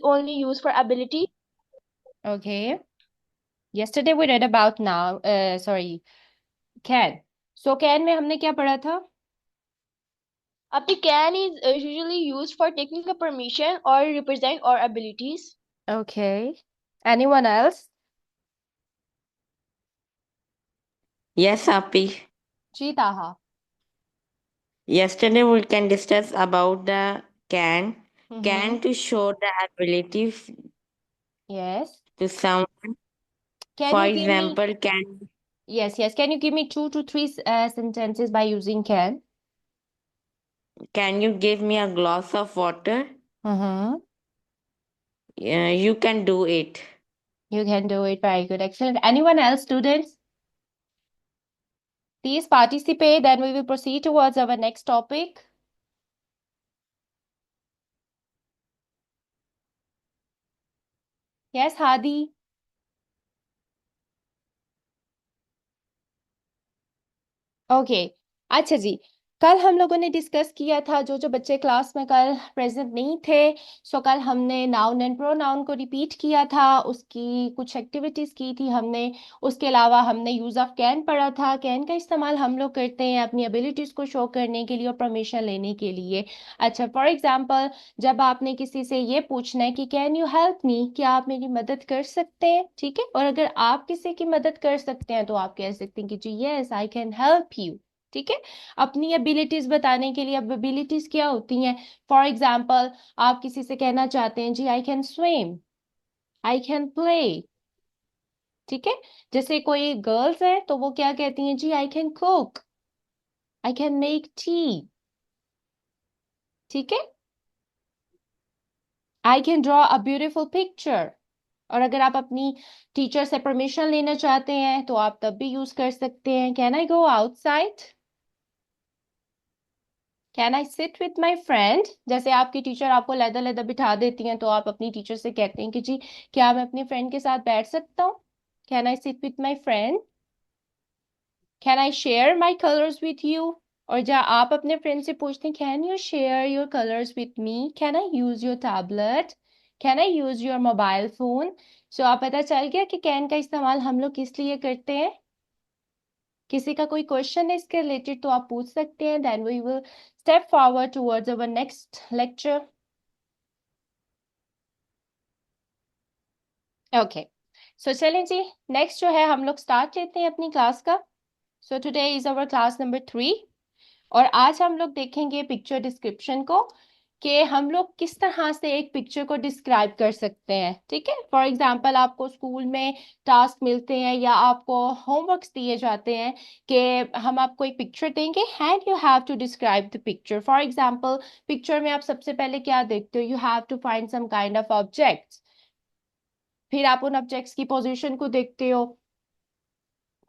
only used for ability. Okay. Yesterday we read about now, sorry, can. So can में हमने क्या पढ़ा था? Api can is usually used for taking a permission or represent our abilities. Okay. Anyone else? Yes, Api. जी ताहा. Yesterday we can discuss about the can. Mm-hmm. Can to show the ability Yes. to someone. Can For you give me, example, can yes, can you give me 2 to 3 sentences by using can? can you give me a glass of water? Mm-hmm. You can do it. You can do it. Very good. Excellent. Anyone else, students? Please participate. Then we will proceed towards our next topic. Yes, Hadi. Okay अच्छा जी कल हम लोगों ने discuss किया था जो जो बच्चे क्लास में कल प्रेजेंट नहीं थे सो कल हमने नाउन एंड प्रोनाउन को रिपीट किया था उसकी कुछ एक्टिविटीज की थी हमने उसके अलावा हमने यूज ऑफ कैन पढ़ा था कैन का इस्तेमाल हम लोग करते हैं अपनी एबिलिटीज को शो करने के लिए और परमिशन लेने के लिए अच्छा फॉर एग्जांपल जब आपने किसी से ये पूछना है कि कैन यू हेल्प मी क्या आप मेरी मदद कर सकते हैं ठीक है और अगर आप किसी की मदद कर सकते हैं तो आप कह सकते हैं कि जी yes I can help you ठीक है अपनी एबिलिटीज बताने के लिए अब एबिलिटीज क्या होती हैं फॉर एग्जाम्पल आप किसी से कहना चाहते हैं जी I can swim I can play ठीक है जैसे कोई गर्ल्स है तो वो क्या कहती हैं जी I can cook I can make tea ठीक है I can draw a beautiful picture और अगर आप अपनी टीचर से परमिशन लेना चाहते हैं तो आप तब भी यूज कर सकते हैं can I go outside can I sit with my friend जैसे आपकी टीचर आपको लैदा लैदा बिठा देती हैं तो आप अपनी टीचर से कहते हैं कि जी क्या मैं अपने फ्रेंड के साथ बैठ सकता हूँ can I sit with my friend can I share my colours with you और जब आप अपने फ्रेंड से पूछते हैं can you share your colours with me can I use your tablet can I use your mobile phone so आप पता चल गया कि कैन का इस्तेमाल हम लोग किस लिए करते हैं किसी का कोई क्वेश्चन है इसके रिलेटेड तो आप पूछ सकते हैं then we will step forward towards our next lecture okay so चलें जी नेक्स्ट जो है हम लोग स्टार्ट लेते हैं अपनी क्लास का so today is our class number 3 और आज हम लोग देखेंगे पिक्चर डिस्क्रिप्शन को कि हम लोग किस तरह से एक पिक्चर को डिस्क्राइब कर सकते हैं ठीक है फॉर एग्जांपल आपको स्कूल में टास्क मिलते हैं या आपको होमवर्क्स दिए जाते हैं कि हम आपको एक पिक्चर देंगे and you have to describe the picture for example picture में आप सबसे पहले क्या देखते हो you have to find some kind of objects फिर आप उन ऑब्जेक्ट्स की पोजीशन को देखते हो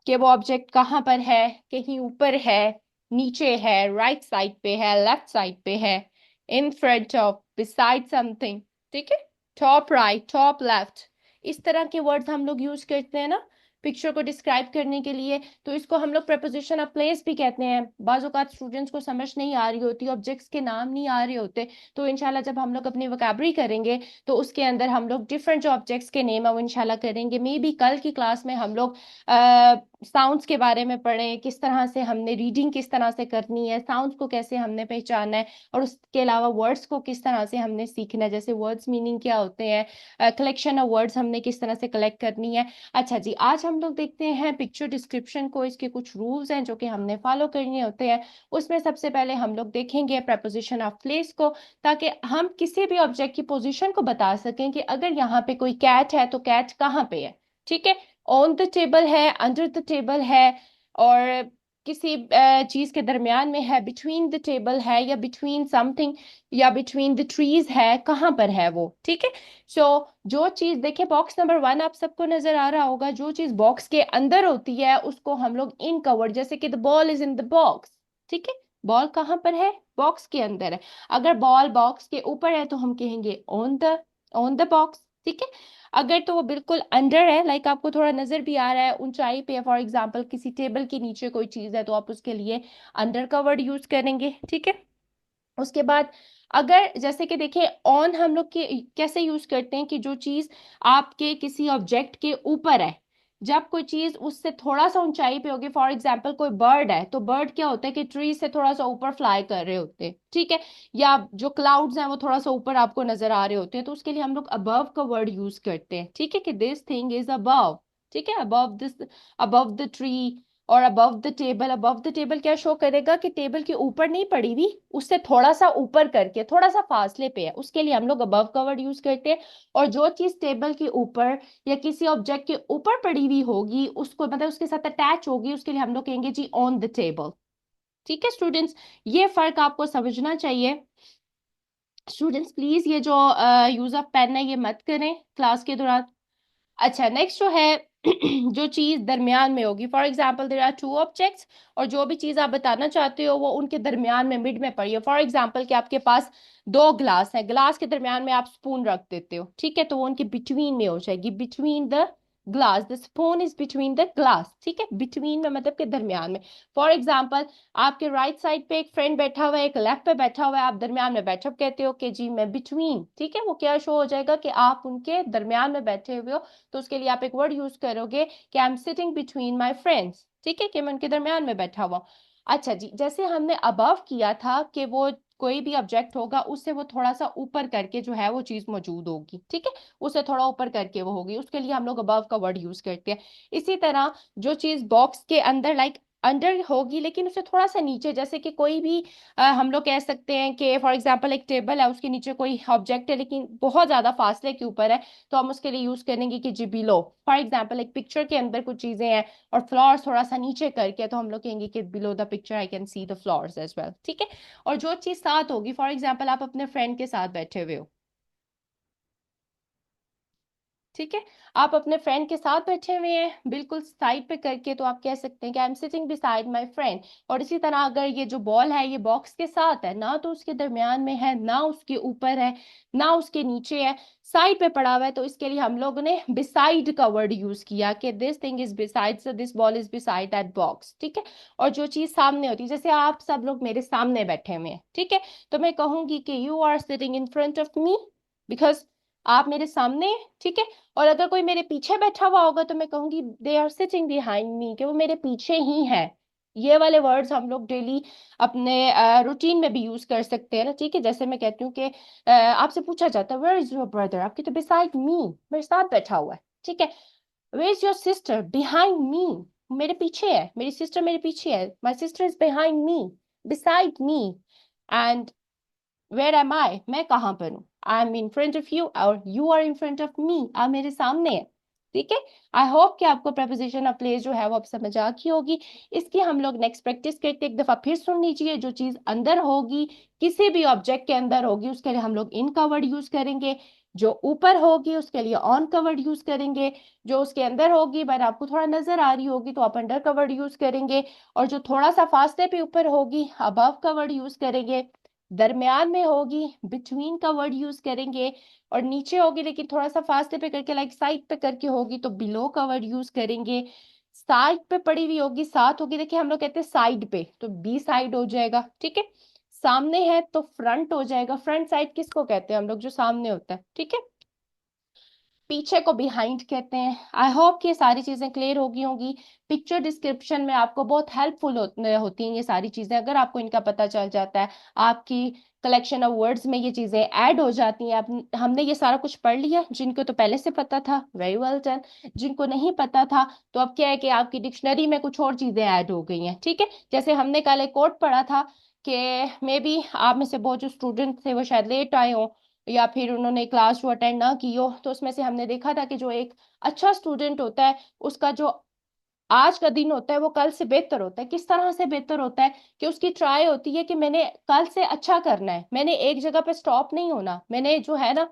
कि वो ऑब्जेक्ट कहाँ पर है कहीं ऊपर है नीचे है राइट साइड पे है लेफ्ट साइड पे है इन फ्रंट ऑफ बिसाइड समथिंग ठीक है टॉप राइट टॉप लेफ्ट इस तरह के वर्ड्स हम लोग यूज करते हैं ना पिक्चर को डिस्क्राइब करने के लिए तो इसको हम लोग प्रपोजिशन ऑफ प्लेस भी कहते हैं बाज़ औक़ात स्टूडेंट्स को समझ नहीं आ रही होती ऑब्जेक्ट्स के नाम नहीं आ रहे होते तो इंशाल्लाह जब हम लोग अपनी वोकैबुलरी करेंगे तो उसके अंदर हम लोग डिफरेंट जो ऑब्जेक्ट्स के नेम है वो इंशाल्लाह करेंगे मे बी कल की क्लास में हम लोग साउंड्स के बारे में पढ़ें किस तरह से हमने रीडिंग किस तरह से करनी है साउंड्स को कैसे हमने पहचाना है और उसके अलावा वर्ड्स को किस तरह से हमने सीखना है जैसे वर्ड्स मीनिंग क्या होते हैं कलेक्शन ऑफ वर्ड्स हमने किस तरह से कलेक्ट करनी है अच्छा जी आज हम लोग देखते हैं पिक्चर डिस्क्रिप्शन को इसके कुछ रूल्स हैं जो कि हमने फॉलो करने होते हैं उसमें सबसे पहले हम लोग देखेंगे प्रपोजिशन ऑफ प्लेस को ताकि हम किसी भी ऑब्जेक्ट की पोजिशन को बता सकें कि अगर यहाँ पे कोई कैट है तो कैट कहाँ पे है ठीक है ऑन द टेबल है अंडर द टेबल है और किसी चीज के दरमियान में है बिटवीन द टेबल है या बिटवीन समथिंग या बिटवीन द ट्रीज है कहाँ पर है वो ठीक है सो जो चीज देखिए बॉक्स नंबर 1 आप सबको नजर आ रहा होगा जो चीज बॉक्स के अंदर होती है उसको हम लोग इन कवर्ड जैसे कि the ball is in the box ठीक है बॉल कहाँ पर है बॉक्स के अंदर है अगर बॉल बॉक्स के ऊपर है तो हम कहेंगे ऑन द बॉक्स ठीक है अगर तो वो बिल्कुल अंडर है लाइक आपको थोड़ा नजर भी आ रहा है ऊंचाई पे फॉर एग्जांपल किसी टेबल के नीचे कोई चीज है तो आप उसके लिए अंडर का वर्ड यूज करेंगे ठीक है उसके बाद अगर जैसे कि देखिए ऑन हम लोग के कैसे यूज करते हैं कि जो चीज आपके किसी ऑब्जेक्ट के ऊपर है, जब कोई चीज उससे थोड़ा सा ऊंचाई पे होगी, फॉर एग्जाम्पल कोई बर्ड है, तो बर्ड क्या होता है कि ट्री से थोड़ा सा ऊपर फ्लाई कर रहे होते हैं, ठीक है, या जो क्लाउड्स हैं वो थोड़ा सा ऊपर आपको नजर आ रहे होते हैं, तो उसके लिए हम लोग अबव का वर्ड यूज करते हैं, ठीक है, कि दिस थिंग इज अबव, ठीक है, above this, above the tree, और above the table. Above the table क्या शो करेगा कि टेबल के ऊपर नहीं पड़ी हुई, उससे थोड़ा सा ऊपर करके थोड़ा सा फासले पे है, उसके लिए हम लोग अबव का वर्ड यूज करते हैं। और जो चीज टेबल के ऊपर या किसी ऑब्जेक्ट के ऊपर पड़ी हुई होगी, उसको मतलब उसके साथ अटैच होगी, उसके लिए हम लोग कहेंगे जी ऑन द टेबल। ठीक है स्टूडेंट्स, ये फर्क आपको समझना चाहिए। स्टूडेंट्स प्लीज ये जो यूज ऑफ पेन है ये मत करें क्लास के दौरान। अच्छा नेक्स्ट जो है जो चीज दरमियान में होगी, for example there are two objects, और जो भी चीज आप बताना चाहते हो वो उनके दरमियान में मिड में पड़ी है। फॉर एग्जाम्पल कि आपके पास दो ग्लास है, ग्लास के दरमियान में आप स्पून रख देते हो, ठीक है, तो वो उनके बिटवीन में हो जाएगी, between the glass, the spoon is between the glass, ठीक है, बिटवीन में मतलब के दरमियान में। फॉर एग्जाम्पल आपके राइट साइड पे एक फ्रेंड बैठा हुआ है, एक लेफ्ट पे बैठा हुआ है, आप दरमियान में बैठे हो, कहते हो कि जी मैं बिटवीन, ठीक है, वो क्या शो हो जाएगा कि आप उनके दरमियान में बैठे हुए हो, तो उसके लिए आप एक वर्ड यूज करोगे कि I am sitting between my friends, ठीक है, कि मैं उनके दरमियान में बैठा हुआ हूं। अच्छा जी, जैसे हमने अबव किया था कि वो कोई भी ऑब्जेक्ट होगा उससे वो थोड़ा सा ऊपर करके जो है वो चीज मौजूद होगी, ठीक है, उससे थोड़ा ऊपर करके वो होगी, उसके लिए हम लोग अबव का वर्ड यूज करते हैं। इसी तरह जो चीज बॉक्स के अंदर लाइक अंडर होगी लेकिन उससे थोड़ा सा नीचे, जैसे कि कोई भी हम लोग कह सकते हैं कि फॉर एग्जांपल एक टेबल है, उसके नीचे कोई ऑब्जेक्ट है लेकिन बहुत ज्यादा फासले के ऊपर है, तो हम उसके लिए यूज करेंगे कि जी बिलो। फॉर एग्जाम्पल एक पिक्चर के अंदर कुछ चीजें हैं और फ्लावर्स थोड़ा सा नीचे करके, तो हम लोग कहेंगे कि below the picture I can see the flowers as well, ठीक है। और जो चीज साथ होगी, फॉर एग्जाम्पल आप अपने फ्रेंड के साथ बैठे हुए हो, ठीक है, आप अपने फ्रेंड के साथ बैठे हुए हैं बिल्कुल साइड पे करके, तो आप कह सकते हैं कि I am sitting beside my friend. और इसी तरह अगर ये जो बॉल है ये बॉक्स के साथ है, ना तो उसके दरमियान में है, ना उसके ऊपर है, ना उसके नीचे है, साइड पे पड़ा हुआ है, तो इसके लिए हम लोगों ने बिसाइड का वर्ड यूज किया कि this thing is beside, so this ball is beside that box, ठीक है। और जो चीज सामने होती है, जैसे आप सब लोग मेरे सामने बैठे हुए हैं, ठीक है, तो मैं कहूंगी कि you are sitting in front of me, because आप मेरे सामने हैं, ठीक है। और अगर कोई मेरे पीछे बैठा हुआ होगा तो मैं कहूंगी they are sitting behind me, कि वो मेरे पीछे ही है। ये वाले वर्ड्स हम लोग डेली अपने रूटीन में भी यूज कर सकते हैं ना, ठीक है। जैसे मैं कहती हूँ कि आपसे पूछा जाता है वेयर इज योर ब्रदर, आपकी तो बिसाइड मी, मेरे साथ बैठा हुआ है, ठीक है। Where is your sister, behind me, मेरे पीछे है, मेरी सिस्टर मेरे पीछे है, my sister is behind me, beside me. And where am I, मैं कहाँ पर हूँ, I am in front of you और you are in front of me, आप मेरे सामने है, ठीक है। आई होप कि आपको प्रपोजिशन ऑफ प्लेस जो है वो अब समझ आ गई होगी। इसकी हम लोग नेक्स्ट प्रैक्टिस करते, एक दफा फिर सुन लीजिए। जो चीज अंदर होगी, किसी भी ऑब्जेक्ट के अंदर होगी, उसके लिए हम लोग इन का वर्ड यूज करेंगे। जो ऊपर होगी उसके लिए ऑन का वर्ड यूज करेंगे। जो उसके अंदर होगी बट आपको थोड़ा नजर आ रही होगी तो आप अंडर का वर्ड यूज करेंगे। और जो थोड़ा सा फासले पे ऊपर होगी अबव का वर्ड यूज करेंगे। दरमियान में होगी बिटवीन का वर्ड यूज करेंगे। और नीचे होगी लेकिन थोड़ा सा फासले पे करके लाइक साइड पे करके होगी तो बिलो का वर्ड यूज करेंगे। साइड पे पड़ी हुई होगी, साथ होगी, देखिए हम लोग कहते हैं साइड पे, तो बी साइड हो जाएगा, ठीक है। सामने है तो फ्रंट हो जाएगा, फ्रंट साइड किसको कहते हैं हम लोग, जो सामने होता है, ठीक है। पीछे को बिहाइंड कहते हैं। आई होप कि ये सारी चीजें क्लियर होगी होंगी। पिक्चर डिस्क्रिप्शन में आपको बहुत हेल्पफुल होती हैं ये सारी चीजें, अगर आपको इनका पता चल जाता है। आपकी कलेक्शन ऑफ वर्ड्स में ये चीजें ऐड हो जाती हैं। हमने ये सारा कुछ पढ़ लिया, जिनको तो पहले से पता था वेरी वेल डन, जिनको नहीं पता था तो अब क्या है कि आपकी डिक्शनरी में कुछ और चीजें ऐड हो गई हैं, ठीक है। जैसे हमने कल एक कोट पढ़ा था कि मे बी आप में से बहुत जो स्टूडेंट थे वो शायद लेट आए हों या फिर उन्होंने क्लास जो अटेंड ना की हो, तो उसमें से हमने देखा था कि जो एक अच्छा स्टूडेंट होता है उसका जो आज का दिन होता है वो कल से बेहतर होता है। किस तरह से बेहतर होता है कि उसकी ट्राई होती है कि मैंने कल से अच्छा करना है, मैंने एक जगह पे स्टॉप नहीं होना, मैंने जो है ना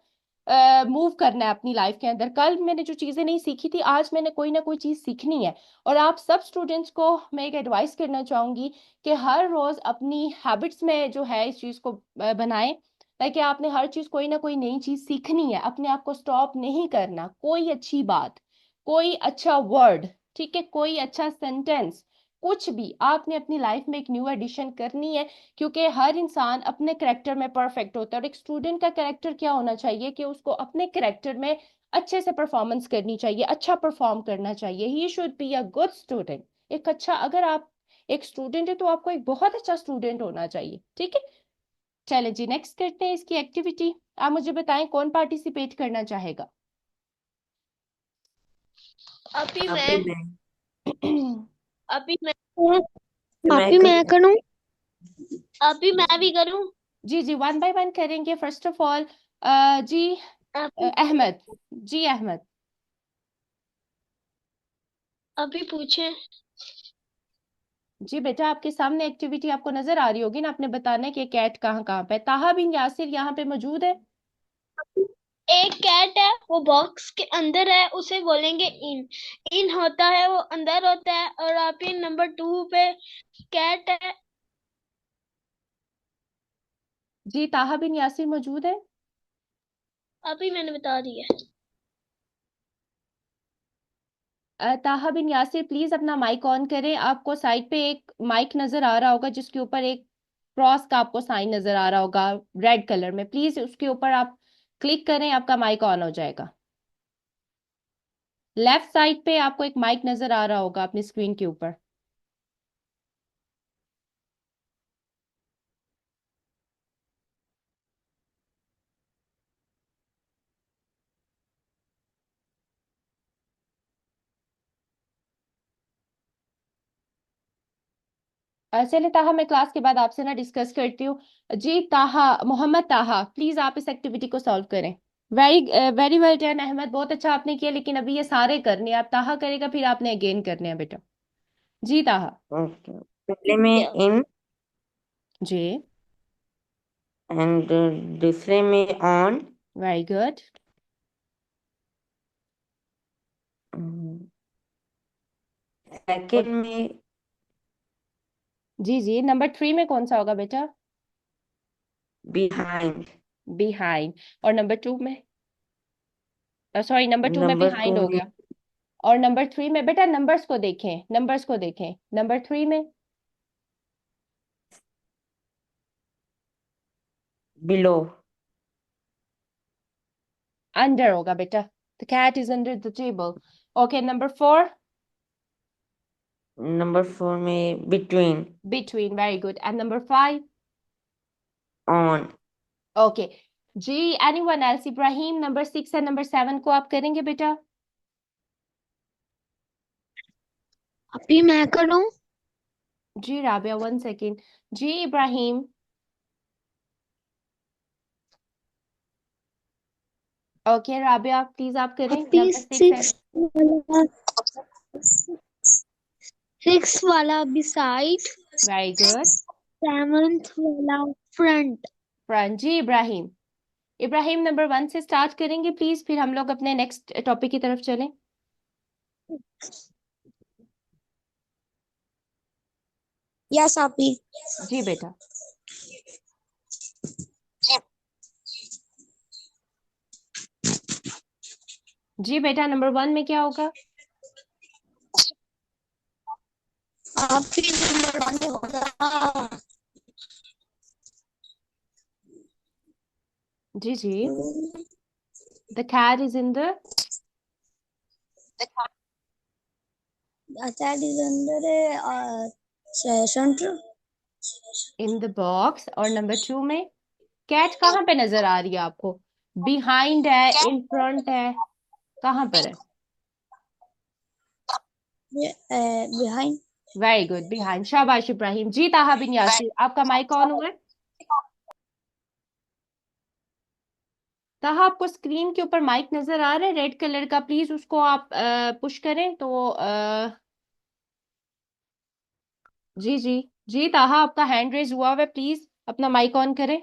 मूव करना है अपनी लाइफ के अंदर। कल मैंने जो चीजें नहीं सीखी थी आज मैंने कोई ना कोई चीज सीखनी है। और आप सब स्टूडेंट्स को मैं एक एडवाइस करना चाहूंगी कि हर रोज अपनी हैबिट्स में जो है इस चीज को बनाएं, ताकि आपने हर चीज कोई ना कोई नई चीज सीखनी है, अपने आप को स्टॉप नहीं करना। कोई अच्छी बात, कोई अच्छा वर्ड, ठीक है, कोई अच्छा सेंटेंस, कुछ भी आपने अपनी लाइफ में एक न्यू एडिशन करनी है, क्योंकि हर इंसान अपने करेक्टर में परफेक्ट होता है। और एक स्टूडेंट का करेक्टर क्या होना चाहिए कि उसको अपने करेक्टर में अच्छे से परफॉर्मेंस करनी चाहिए, अच्छा परफॉर्म करना चाहिए। He should be a good student. एक अच्छा, अगर आप एक स्टूडेंट है तो आपको एक बहुत अच्छा स्टूडेंट होना चाहिए, ठीक है। चले जी, नेक्स्ट करते हैं इसकी एक्टिविटी। आप मुझे बताएं कौन पार्टिसिपेट करना चाहेगा। अभी अभी मैं मैं अभी मैं मैं मैं करूं। अभी मैं भी करूं। जी जी, वन बाय वन करेंगे। फर्स्ट ऑफ ऑल जी अभी अहमद। जी अहमद। अभी पूछे। जी बेटा, आपके सामने एक्टिविटी आपको नजर आ रही होगी ना, आपने बताना है कि कैट कहाँ कहाँ पे है। ताहा बिन यासिर यहाँ पे मौजूद है। एक कैट है, वो बॉक्स के अंदर है, उसे बोलेंगे इन। इन होता है वो अंदर होता है। और आप ये नंबर 2 पे कैट है। जी ताहा बिन यासिर मौजूद है। अभी मैंने बता दिया। ताहा बिन यासिर प्लीज अपना माइक ऑन करें। आपको साइड पे एक माइक नजर आ रहा होगा जिसके ऊपर एक क्रॉस का आपको साइन नजर आ रहा होगा रेड कलर में। प्लीज उसके ऊपर आप क्लिक करें, आपका माइक ऑन हो जाएगा। लेफ्ट साइड पे आपको एक माइक नजर आ रहा होगा अपनी स्क्रीन के ऊपर। चलिए ताहा, मैं क्लास के बाद आपसे ना डिस्कस करती हूँ। जी ताहा, मोहम्मद ताहा, प्लीज आप इस एक्टिविटी को सॉल्व करें। Very very well done Ahmad, बहुत अच्छा आपने किया। लेकिन अभी ये सारे करने हैं, आप ताहा करेगा फिर आपने अगेन करने हैं बेटा। जी ताहा। ओके पहले में इन जी एंड दूसरे में ऑन वेरी गुड। सेकंड में जी जी, नंबर 3 में कौन सा होगा बेटा। Behind behind. और नंबर 2 में, सॉरी नंबर 2 में नंबर बिहाइंड 2 हो में गया। और नंबर 3 में बेटा, नंबर्स को देखें, नंबर्स को देखें। नंबर 3 में बिलो अंडर होगा बेटा। The cat is under the table. Okay, number 4 number 4 में between between, very good. And number 5, on okay. जी anyone else, Ibrahim number 6 and number 7 को आप करेंगे बेटा। अभी मैं करूं। जी राबिया, 1 सेकेंड। जी इब्राहिम। ओके राबिया, प्लीज आप करें अभी नंबर 6 है। 6 वाला बिसाइड। Very good. 7th वाला फ्रंट। फ्रंट। जी इब्राहिम। इब्राहिम नंबर 1 से स्टार्ट करेंगे प्लीज, फिर हम लोग अपने नेक्स्ट टॉपिक की तरफ चलें। यस अभी। जी बेटा। जी बेटा, नंबर 1 में क्या होगा। अभी नंबर 1 होगा। जी जी, the cat is in the That is under center. In the box. और नंबर 2 में कैट कहाँ पे नजर आ रही है आपको। बिहाइंड है, इन फ्रंट है, कहाँ पर है। Behind. Very good, behind. शाबाश इब्राहिम। जी ताहा बिन यासिर, आपका माइक ऑन हुआ है। ताहा, आपको स्क्रीन के ऊपर माइक नजर आ रहा है रेड कलर का, प्लीज उसको आप पुश करें तो जी जी। जी ताहा, आपका हैंड रेज हुआ हुआ है, प्लीज अपना माइक ऑन करें।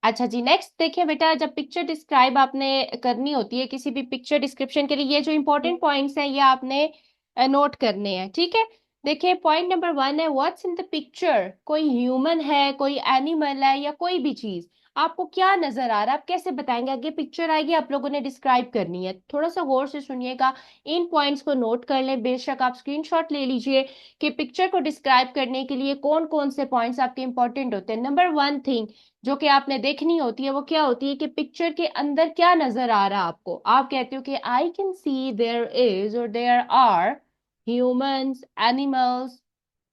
अच्छा जी, नेक्स्ट देखिए बेटा, जब पिक्चर डिस्क्राइब आपने करनी होती है किसी भी पिक्चर डिस्क्रिप्शन के लिए, ये जो इंपॉर्टेंट पॉइंट्स हैं ये आपने नोट करने हैं, ठीक है। देखिए पॉइंट नंबर 1 है व्हाट्स इन द पिक्चर। कोई ह्यूमन है, कोई एनिमल है, या कोई भी चीज। आपको क्या नजर आ रहा है, आप कैसे बताएंगे? आगे पिक्चर आएगी, आप लोगों ने डिस्क्राइब करनी है। थोड़ा सा गौर से सुनिएगा, इन पॉइंट्स को नोट कर लें, बेशक आप स्क्रीनशॉट ले लीजिए कि पिक्चर को डिस्क्राइब करने के लिए कौन कौन से पॉइंट्स आपके इंपॉर्टेंट होते हैं। नंबर वन थिंग जो कि आपने देखनी होती है वो क्या होती है कि पिक्चर के अंदर क्या नजर आ रहा है आपको। आप कहते हो कि I can see there is और देयर आर ह्यूमंस, एनिमल्स,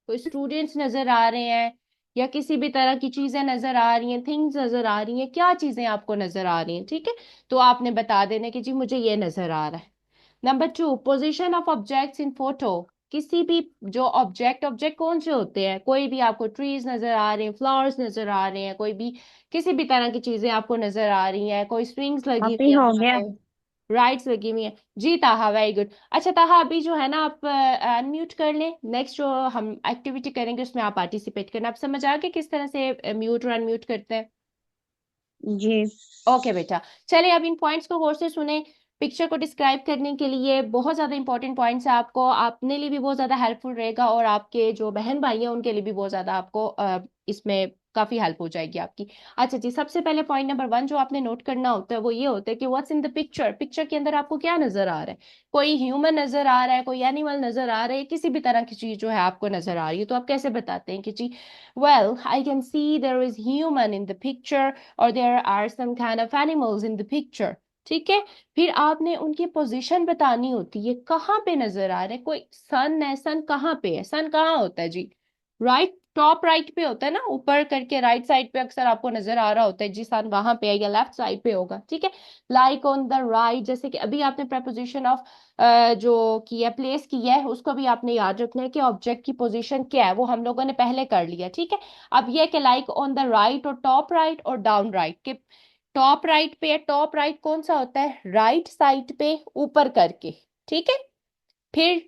कोई स्टूडेंट्स नजर आ रहे हैं, या किसी भी तरह की चीजें नजर आ रही हैं, थिंग्स नजर आ रही हैं, क्या चीजें आपको नजर आ रही हैं, ठीक है। तो आपने बता देना कि जी मुझे ये नजर आ रहा है। Number two, position of objects in photo. किसी भी जो ऑब्जेक्ट, ऑब्जेक्ट कौन से होते हैं, कोई भी आपको ट्रीज नजर आ रहे हैं, फ्लावर्स नजर आ रहे हैं, कोई भी किसी भी तरह की चीजें आपको नजर आ रही हैं, कोई स्ट्रिंग्स लगी हुई अभी है हो वहां गया। पे, राइट्स लगी हुई है। जी ताहा, वेरी गुड। अच्छा ताहा, अभी जो है ना आप अनम्यूट कर लें, नेक्स्ट जो हम एक्टिविटी करेंगे उसमें आप पार्टिसिपेट करना। आप समझ आ गए किस तरह से म्यूट और अनम्यूट करते हैं? जी। ओके बेटा, चलिए अब इन पॉइंट्स को गौर से सुने। पिक्चर को डिस्क्राइब करने के लिए बहुत ज्यादा इंपॉर्टेंट पॉइंट्स है, आपको अपने लिए भी बहुत ज्यादा हेल्पफुल रहेगा और आपके जो बहन भाई हैं उनके लिए भी बहुत ज्यादा आपको इसमें काफी हेल्प हो जाएगी आपकी। अच्छा जी, सबसे पहले पॉइंट नंबर वन जो आपने नोट करना होता है वो ये होता है कि what's in the picture. Picture के अंदर आपको क्या नजर आ रहा है? कोई ह्यूमन नजर आ रहा है, कोई एनिमल नजर आ रहा है, किसी भी तरह की चीज जो है आपको नजर आ रही है, तो आप कैसे बताते हैं कि जी well I can see there is human in the picture और there are some kind of animals in the picture, ठीक है। फिर आपने उनकी पोजीशन बतानी होती है, कहाँ पे नजर आ रहे हैं। कोई सन है, सन कहाँ पे है? सन कहाँ होता है जी? राइट, टॉप राइट पे होता है ना, ऊपर करके राइट साइड पे अक्सर आपको नजर आ रहा होता है जी सन वहां पे है, या लेफ्ट साइड पे होगा, ठीक है। लाइक ऑन द राइट, जैसे कि अभी आपने प्रपोजिशन ऑफ जो की है, प्लेस की है, उसको भी आपने याद रखना है कि ऑब्जेक्ट की पोजीशन क्या है, वो हम लोगों ने पहले कर लिया, ठीक है। अब ये कि लाइक ऑन द राइट और टॉप राइट और डाउन राइट के, टॉप राइट पे, टॉप राइट कौन सा होता है? राइट साइड पे ऊपर करके, ठीक है। फिर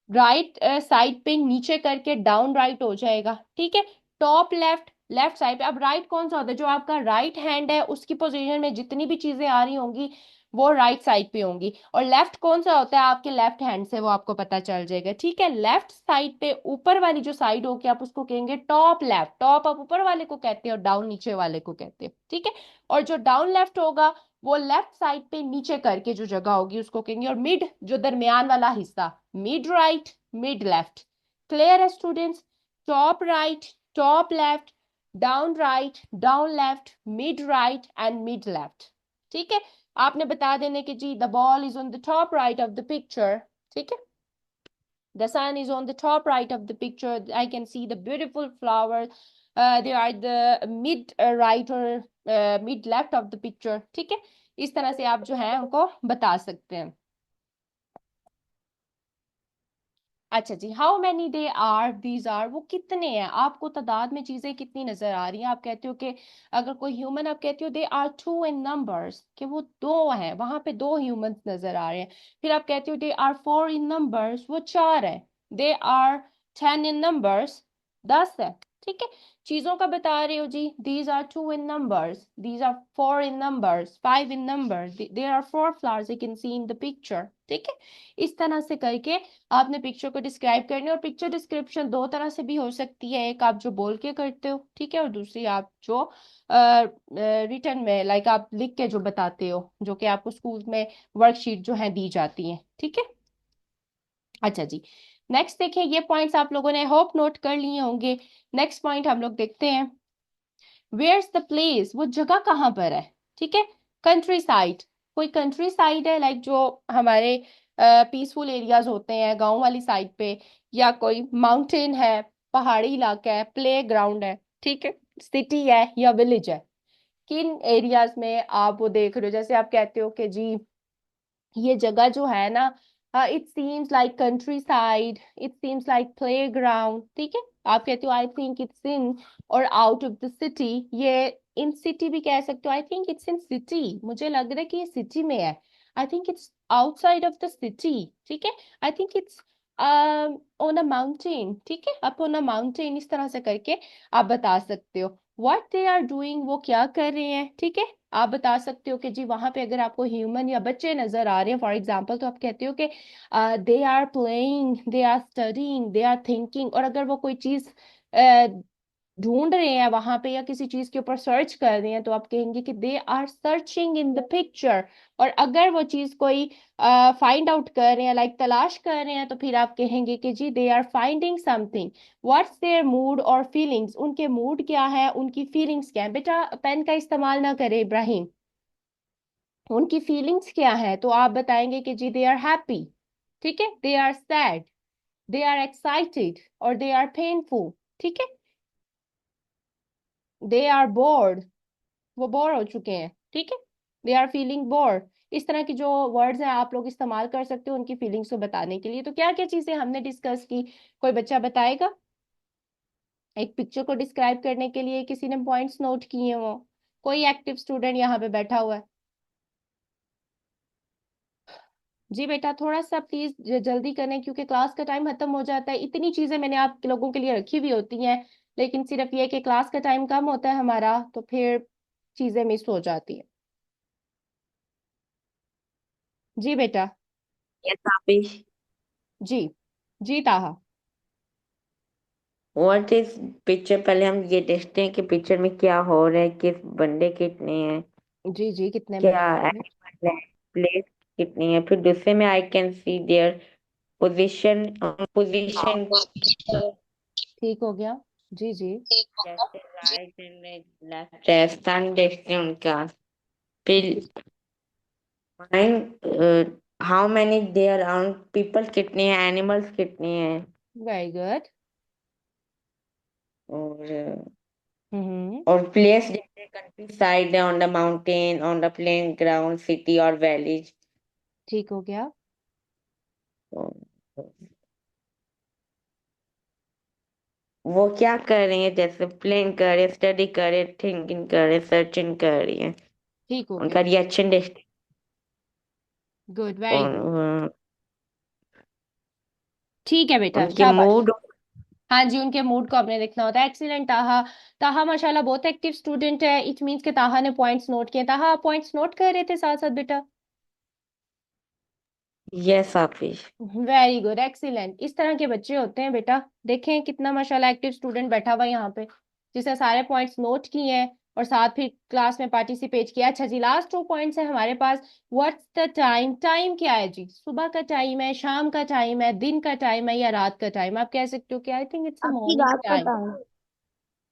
राइट साइड पे नीचे करके डाउन राइट हो जाएगा, ठीक है। टॉप लेफ्ट, लेफ्ट साइड पे। अब राइट कौन सा होता है? जो आपका राइट हैंड है उसकी पोजीशन में जितनी भी चीजें आ रही होंगी वो राइट साइड पे होंगी। और लेफ्ट कौन सा होता है? आपके लेफ्ट हैंड से वो आपको पता चल जाएगा, ठीक है। लेफ्ट साइड पे ऊपर वाली जो साइड होगी आप उसको कहेंगे टॉप लेफ्ट। टॉप आप ऊपर वाले को कहते हो, डाउन नीचे वाले को कहते हो, ठीक है। और जो डाउन लेफ्ट होगा वो लेफ्ट साइड पे नीचे करके जो जगह होगी उसको कहेंगे। और मिड, जो दरमियान वाला हिस्सा, mid right, mid left. Clear है students? Top right, top left, down right, down left, mid right and mid left, ठीक है। आपने बता देने कि जी the ball is on the top right of the picture, ठीक है। The sun is on the top right of the picture. I can see the beautiful flowers. They are the mid right or mid left of the picture, ठीक है। इस तरह से आप जो है उनको बता सकते हैं। अच्छा जी, how many they are, these are, वो कितने हैं, आपको तादाद में चीजें कितनी नजर आ रही हैं। आप कहते हो कि अगर कोई ह्यूमन, आप कहते हो they are two in numbers, कि वो दो हैं, वहां पे दो ह्यूमंस नजर आ रहे हैं। फिर आप कहते हो they are four in numbers, वो चार है। दे आर 10 इन नंबर्स, 10 है, ठीक है। चीजों का बता रहे हो जी, these are two in numbers, these are four in numbers, five in numbers, there are four flowers you can see in the picture, ठीक है। इस तरह से करके आपने पिक्चर को डिस्क्राइब करनी है। और पिक्चर डिस्क्रिप्शन दो तरह से भी हो सकती है, एक आप जो बोल के करते हो, ठीक है, और दूसरी आप जो रिटर्न में, लाइक आप लिख के जो बताते हो, जो कि आपको स्कूल में वर्कशीट जो है दी जाती है, ठीक है। अच्छा जी, नेक्स्ट देखिए, ये पॉइंट्स आप लोगों ने होप नोट कर लिए होंगे। नेक्स्ट पॉइंट हम लोग देखते हैं, वेयर्स द प्लेस, वो जगह कहाँ पर है, ठीक है। कंट्री साइड, कोई कंट्री साइड है, लाइक जो हमारे पीसफुल एरियाज होते हैं गांव वाली साइड पे, या कोई माउंटेन है, पहाड़ी इलाका है, प्ले ग्राउंड है, ठीक है, सिटी है या विलेज है। किन एरियाज में आप वो देख रहे हो? जैसे आप कहते हो कि जी ये जगह जो है ना, it seems like country side, it seems like play ground, ठीक है। आप कहते हो आई थिंक इट्स इन और आउट ऑफ द सिटी, ये इन सिटी भी कह सकते हो, I think it's in city, मुझे लग रहा है कि ये सिटी में है, I think it's outside of the city, ठीक है। I think it's on a mountain, ठीक है, अप ऑन अ माउंटेन, इस तरह से करके आप बता सकते हो। व्हाट दे आर डूइंग, वो क्या कर रहे हैं, ठीक है। आप बता सकते हो कि जी वहां पे अगर आपको ह्यूमन या बच्चे नजर आ रहे हैं फॉर एग्जांपल, तो आप कहते हो कि they are playing, they are studying, they are thinking. और अगर वो कोई चीज ढूंढ रहे हैं वहां पे या किसी चीज के ऊपर सर्च कर रहे हैं तो आप कहेंगे कि they are searching in the picture. और अगर वो चीज कोई फाइंड आउट कर रहे हैं, लाइक तलाश कर रहे हैं, तो फिर आप कहेंगे कि जी they are finding something. What's there mood और फीलिंग्स, उनके मूड क्या है, उनकी फीलिंग्स क्या है। बेटा पेन का इस्तेमाल ना करें इब्राहिम। उनकी फीलिंग्स क्या है तो आप बताएंगे कि जी दे आर हैप्पी, ठीक है, they are sad, they are excited और दे आर पेनफुल, ठीक है, दे आर बोर्ड, वो बोर हो चुके हैं, ठीक है, दे आर फीलिंग बोर। इस तरह की जो वर्ड्स हैं आप लोग इस्तेमाल कर सकते हो उनकी फीलिंग्स को बताने के लिए। तो क्या क्या चीजें हमने डिस्कस की, कोई बच्चा बताएगा। एक पिक्चर को डिस्क्राइब करने के लिए किसी ने पॉइंट्स नोट किए हो, कोई एक्टिव स्टूडेंट यहाँ पे बैठा हुआ है। जी बेटा थोड़ा सा प्लीज जल्दी करें क्योंकि क्लास का टाइम खत्म हो जाता है। इतनी चीजें मैंने आप लोगों के लिए रखी हुई होती हैं, लेकिन सिर्फ ये कि क्लास का टाइम कम होता है हमारा तो फिर चीजें मिस हो जाती है। जी बेटा। Yes, Apish. जी। जी ताहा। What is picture? पहले हम ये देखते हैं कि पिक्चर में क्या हो रहा है, किस बंदे कितने हैं, जी जी कितने क्या बंदे हैं। एनिमल है, प्लेस कितनी है। फिर दूसरे में आई can see their position, position ठीक हो गया। जी जी। जैसे राइट एंड लेफ्ट है, स्थान देखते हैं उनका। फिर mind, how many there are, people कितने हैं, एनिमल्स कितने हैं। Very good. और हम्म। और प्लेस जैसे countryside, on the mountain, on the plain ground, city और वैलीज। ठीक हो गया। वो क्या कर रही है, जैसे प्लेन कर रहे, स्टडी कर रहे, थिंकिंग कर रहे, सर्चिंग कर रही है। ठीक हो उनका गया। रिएक्शन देखते गुड हैं। Very good. ठीक है बेटा उनके शाबाश। मूड। हाँ जी उनके मूड को आपने देखना होता है। एक्सीलेंट ताहा। ताहा माशाल्लाह बहुत एक्टिव स्टूडेंट है। इट मीन्स के ताहा ने पॉइंट्स नोट किए। ताहा आप पॉइंट्स नोट कर रहे थे साथ साथ बेटा। यस आफिश। Very good excellent. इस तरह के बच्चे होते हैं बेटा। देखें कितना माशाल्लाह एक्टिव स्टूडेंट बैठा हुआ है यहाँ पे, जिसने सारे पॉइंट्स नोट किए हैं और साथ फिर क्लास में पार्टिसिपेट किया। अच्छा जी लास्ट 2 पॉइंट्स है हमारे पास। व्हाट्स द टाइम, टाइम क्या है जी, सुबह का टाइम है, शाम का टाइम है, दिन का टाइम है या रात का टाइम। आप कह सकते हो कि आई थिंक इट्स अ आपकी मॉर्निंग रात का time, time.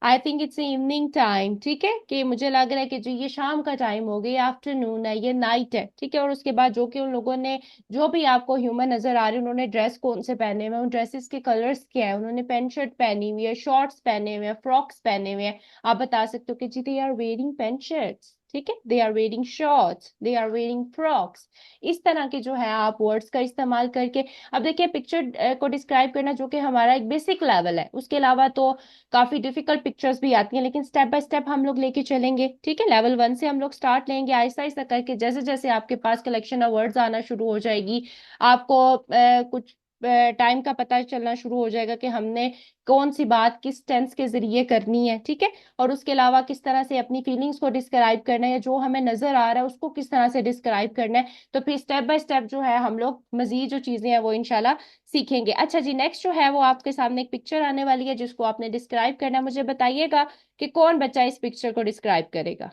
I think it's evening time, ठीक है, कि मुझे लग रहा है कि जो ये शाम का टाइम हो गया, आफ्टरनून है, ये नाइट है, ठीक है। और उसके बाद जो कि उन लोगों ने, जो भी आपको ह्यूमन नजर आ रहे हैं, उन्होंने ड्रेस कौन से पहने हुए हैं, उन ड्रेसेस के कलर्स क्या है, उन्होंने पैंट शर्ट पहनी हुई है, शॉर्ट्स पहने हुए हैं, फ्रॉक्स पहने हुए हैं। आप बता सकते हो कि जी they are wearing pant shirts, ठीक है, they are wearing shorts, they are wearing frocks. इस तरह के जो है आप वर्ड्स का इस्तेमाल करके, अब देखिए पिक्चर को डिस्क्राइब करना जो कि हमारा एक बेसिक लेवल है, उसके अलावा तो काफी डिफिकल्ट पिक्चर्स भी आती हैं, लेकिन स्टेप बाय स्टेप हम लोग लेके चलेंगे, ठीक है। लेवल 1 से हम लोग स्टार्ट लेंगे आहिस्ता आहिस्ता करके। जैसे जैसे आपके पास कलेक्शन ऑफ वर्ड्स आना शुरू हो जाएगी, आपको कुछ टाइम का पता चलना शुरू हो जाएगा कि हमने कौन सी बात किस टेंस के जरिए करनी है, ठीक है। और उसके अलावा किस तरह से अपनी फीलिंग्स को डिस्क्राइब करना है, या जो हमें नजर आ रहा है उसको किस तरह से डिस्क्राइब करना है। तो फिर स्टेप बाय स्टेप जो है हम लोग मजीद जो चीजें हैं वो इंशाल्लाह सीखेंगे। अच्छा जी नेक्स्ट जो है वो आपके सामने एक पिक्चर आने वाली है जिसको आपने डिस्क्राइब करना है। मुझे बताइएगा कि कौन बच्चा इस पिक्चर को डिस्क्राइब करेगा।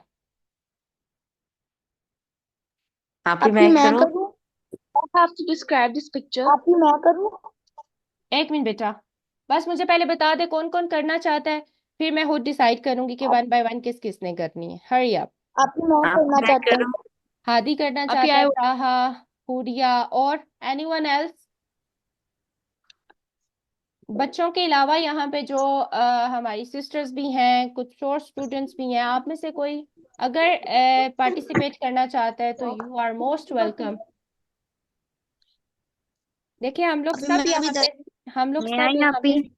आप ही अभी मैं मैं करूँ? करूँ। I have to describe this picture. अभी मैं करूँ। एक मिनट बेटा, बस मुझे पहले बता दे कौन कौन करना चाहता है, फिर मैं खुद डिसाइड करूंगी कि वन बाय वन किस किसने करनी है। हरी आप। अभी मैं आप ही करना मैं चाहता करूँ? हूँ। हादी करना अभी चाहता है, आई। ताहा, हुरिया और एनीवन एल्स। बच्चों के अलावा यहाँ पे जो हमारी सिस्टर्स भी हैं, कुछ और स्टूडेंट्स भी हैं, आप में से कोई अगर पार्टिसिपेट करना चाहता है तो यू आर मोस्ट वेलकम। देखिए हम लोग अभी सब मैं भी यहाँ पे, हम लोग मैं सब आई यहाँ पे, आपी।